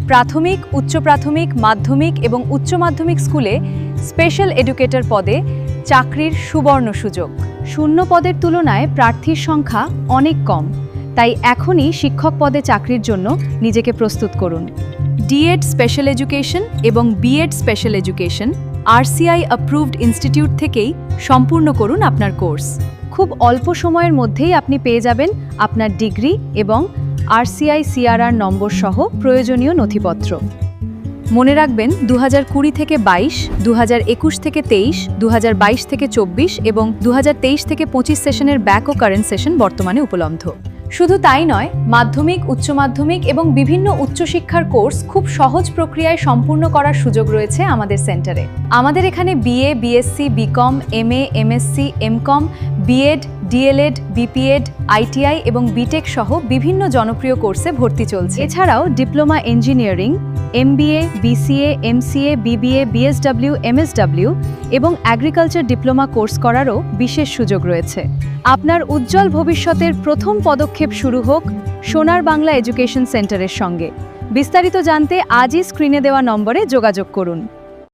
প্রাথমিক, উচ্চ প্রাথমিক, মাধ্যমিক এবং উচ্চ মাধ্যমিক স্কুলে স্পেশাল এডুকেটর পদে চাকরির সুবর্ণ সুযোগ। শূন্য পদের তুলনায় প্রার্থীর সংখ্যা অনেক কম, তাই এখনই শিক্ষক পদে চাকরির জন্য নিজেকে প্রস্তুত করুন। ডিএড স্পেশাল এডুকেশন এবং BEd special education RCI approved institute থেকেই সম্পূর্ণ করুন আপনার কোর্স। খুব অল্প সময়ের মধ্যেই আপনি পেয়ে যাবেন আপনার ডিগ্রি এবং RCI CRR নম্বর সহ প্রয়োজনীয় নথিপত্র। মনে রাখবেন 2020 থেকে 22, 2021 থেকে 23, 2022 থেকে 24 এবং 2023 থেকে 25 সেশনের ব্যাক ও কারেন্ট সেশন বর্তমানে উপলব্ধ। শুধু তাই নয়, মাধ্যমিক, উচ্চ মাধ্যমিক এবং বিভিন্ন উচ্চশিক্ষার কোর্স খুব সহজ প্রক্রিয়ায় সম্পূর্ণ করার সুযোগ রয়েছে আমাদের সেন্টারে। আমাদের এখানে BA, BSc, BCom, MA, MSc, MCom, BEd, DLEd, BPEd, ITI এবং BTech সহ বিভিন্ন জনপ্রিয় কোর্সে ভর্তি চলছে। এছাড়াও diploma engineering, MBA, BCA, MCA, BBA, BSW, MSW এবং এগ্রিকালচার ডিপ্লোমা কোর্স করারও বিশেষ সুযোগ রয়েছে। আপনার উজ্জ্বল ভবিষ্যতের প্রথম পদক্ষেপ শুরু হোক সোনার বাংলা এডুকেশন সেন্টারের সঙ্গে। বিস্তারিত জানতে আজই স্ক্রিনে দেওয়া নম্বরে যোগাযোগ করুন।